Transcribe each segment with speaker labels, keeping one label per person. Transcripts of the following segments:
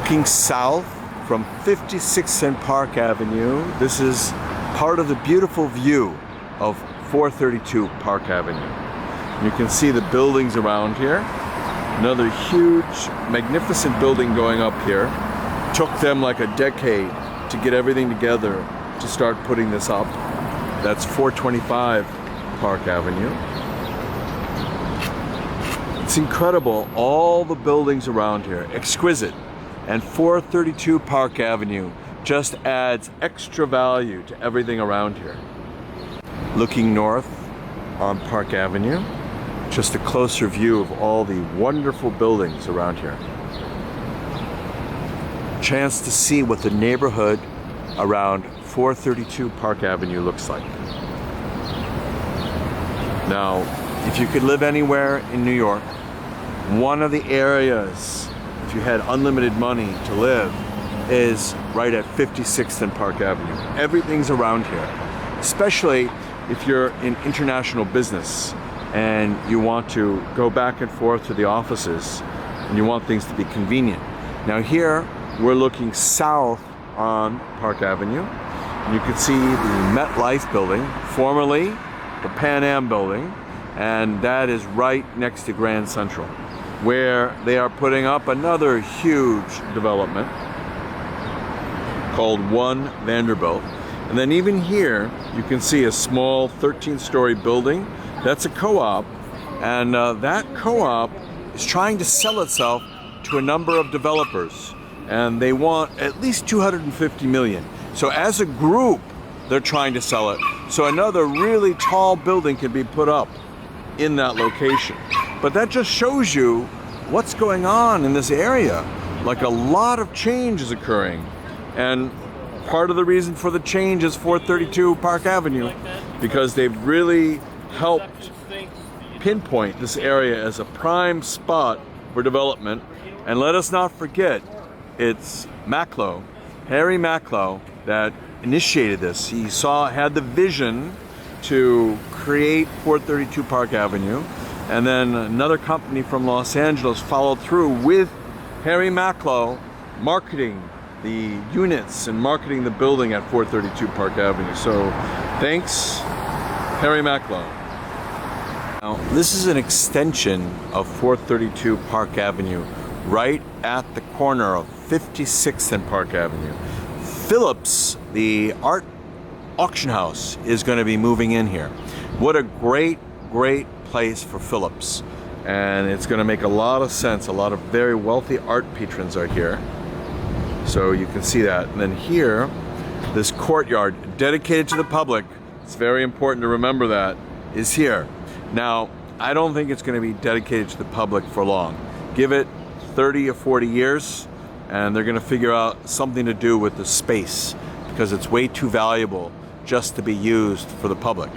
Speaker 1: Looking south from 56th and Park Avenue, this is part of the beautiful view of 432 Park Avenue. You can see the buildings around here. Another huge, magnificent building going up here. Took them like a decade to get everything together to start putting this up. That's 425 Park Avenue. It's incredible, all the buildings around here, exquisite. And 432 Park Avenue just adds extra value to everything around here. Looking north on Park Avenue, just a closer view of all the wonderful buildings around here. Chance to see what the neighborhood around 432 Park Avenue looks like. Now, if you could live anywhere in New York, one of the areas, if you had unlimited money to live, is right at 56th and Park Avenue. Everything's around here, especially if you're in international business and you want to go back and forth to the offices and you want things to be convenient. Now here, we're looking south on Park Avenue. And you can see the MetLife building, formerly the Pan Am building, and that is right next to Grand Central, where they are putting up another huge development called One Vanderbilt. And then even here, you can see a small 13-story building. That's a co-op, and that co-op is trying to sell itself to a number of developers, and they want at least 250 million. So as a group, they're trying to sell it. So another really tall building can be put up in that location. But that just shows you what's going on in this area. Like, a lot of change is occurring. And part of the reason for the change is 432 Park Avenue, because they've really helped pinpoint this area as a prime spot for development. And let us not forget, it's Macklowe, Harry Macklowe, that initiated this. He had the vision to create 432 Park Avenue, and then another company from Los Angeles followed through with Harry Macklowe marketing the units and marketing the building at 432 Park Avenue. So thanks, Harry Macklowe. Now, this is an extension of 432 Park Avenue, right at the corner of 56th and Park Avenue. Phillips, the art auction house, is going to be moving in here. What a great, great place for Phillips. And it's going to make a lot of sense. A lot of very wealthy art patrons are here. So you can see that. And then here, this courtyard dedicated to the public, it's very important to remember that, is here. Now, I don't think it's going to be dedicated to the public for long. Give it 30 or 40 years, and they're going to figure out something to do with the space, because it's way too valuable just to be used for the public.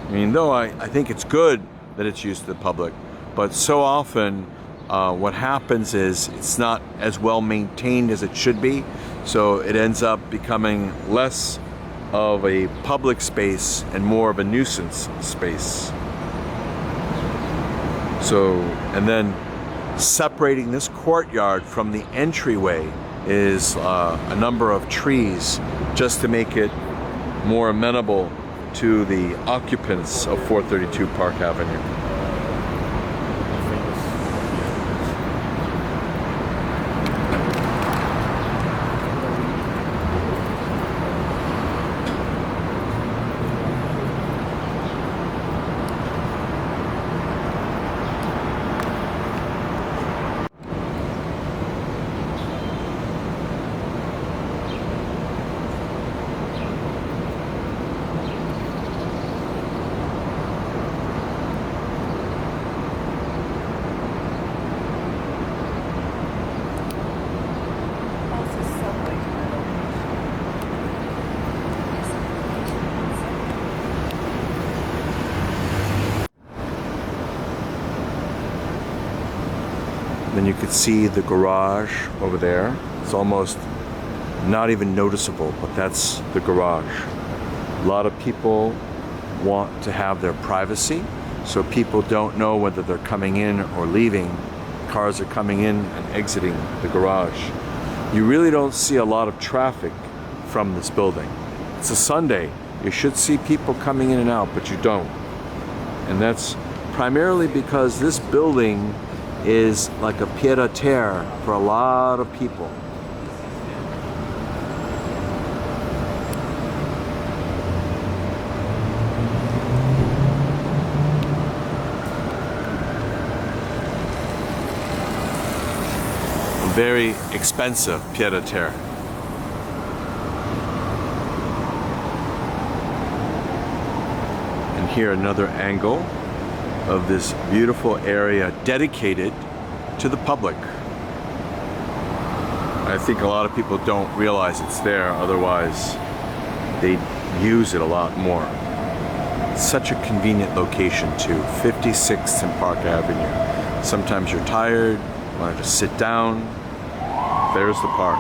Speaker 1: I mean, though I think it's good that it's used to the public, but so often what happens is it's not as well maintained as it should be, so it ends up becoming less of a public space and more of a nuisance space. So, and then separating this courtyard from the entryway is a number of trees, just to make it more amenable to the occupants of 432 Park Avenue. Then you could see the garage over there. It's almost not even noticeable, but that's the garage. A lot of people want to have their privacy, so people don't know whether they're coming in or leaving. Cars are coming in and exiting the garage. You really don't see a lot of traffic from this building. It's a Sunday. You should see people coming in and out, but you don't. And that's primarily because this building is like a pied-à-terre for a lot of people. Very expensive pied-à-terre. And here another angle of this beautiful area dedicated to the public. I think a lot of people don't realize it's there, otherwise they'd use it a lot more. It's such a convenient location too, 56th and Park Avenue. Sometimes you're tired, want to just sit down. There's the park.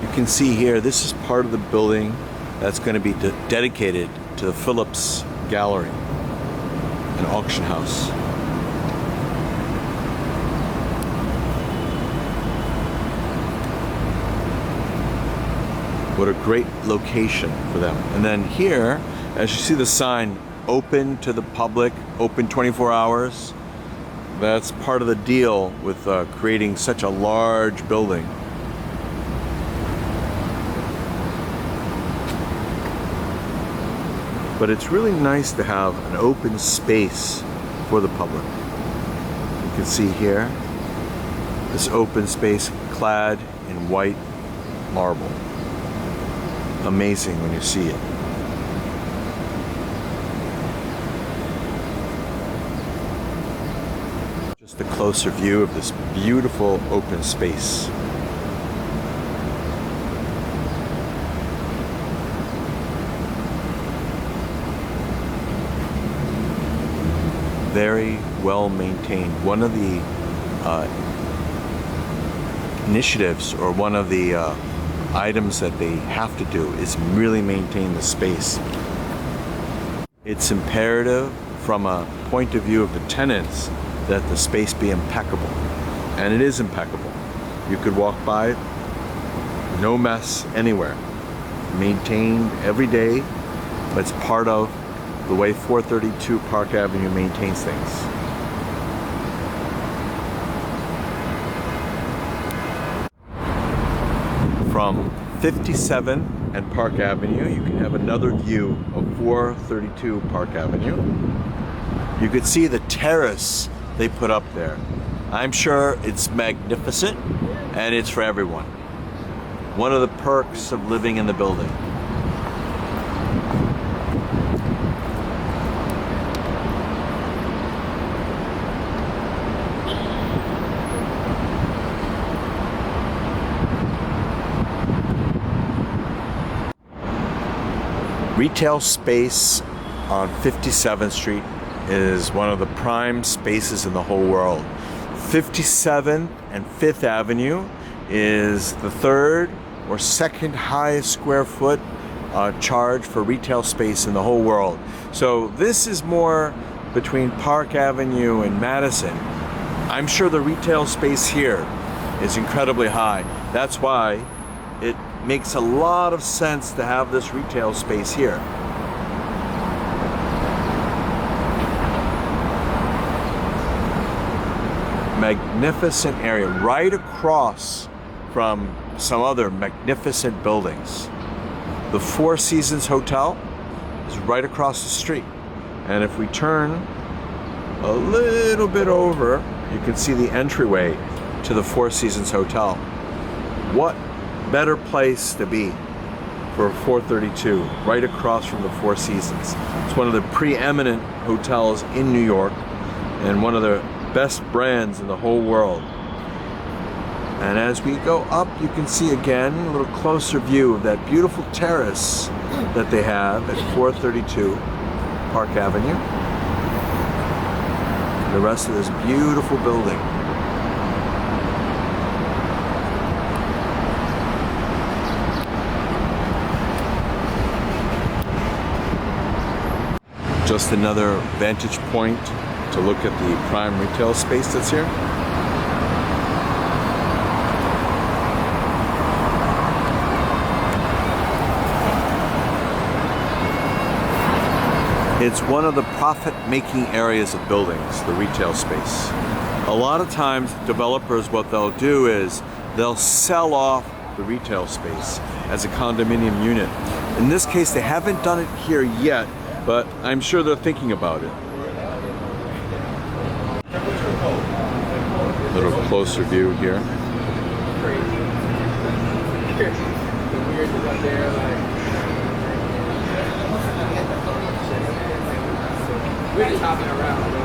Speaker 1: You can see here, this is part of the building that's going to be dedicated to the Phillips Gallery, an auction house. What a great location for them. And then here, as you see the sign, open to the public, open 24 hours. That's part of the deal with creating such a large building. But it's really nice to have an open space for the public. You can see here, this open space clad in white marble. Amazing when you see it. Just a closer view of this beautiful open space. Very well maintained. One of the initiatives, or one of the items that they have to do, is really maintain the space. It's imperative from a point of view of the tenants that the space be impeccable. And it is impeccable. You could walk by, no mess anywhere. Maintained every day, but it's part of the way 432 Park Avenue maintains things. From 57 and Park Avenue, you can have another view of 432 Park Avenue. You could see the terrace they put up there. I'm sure it's magnificent and it's for everyone. One of the perks of living in the building. Retail space on 57th Street is one of the prime spaces in the whole world. 57th and 5th Avenue is the third or second highest square foot charge for retail space in the whole world. So this is more between Park Avenue and Madison. I'm sure the retail space here is incredibly high. That's why it makes a lot of sense to have this retail space here. Magnificent area right across from some other magnificent buildings. The Four Seasons Hotel is right across the street. And if we turn a little bit over, you can see the entryway to the Four Seasons Hotel. What better place to be for 432, right across from the Four Seasons. It's one of the preeminent hotels in New York and one of the best brands in the whole world. And as we go up, you can see again a little closer view of that beautiful terrace that they have at 432 Park Avenue. The rest of this beautiful building. Just another vantage point to look at the prime retail space that's here. It's one of the profit-making areas of buildings, the retail space. A lot of times developers, what they'll do is they'll sell off the retail space as a condominium unit. In this case, they haven't done it here yet, but I'm sure they're thinking about it. A little closer view here.
Speaker 2: We're just hopping around.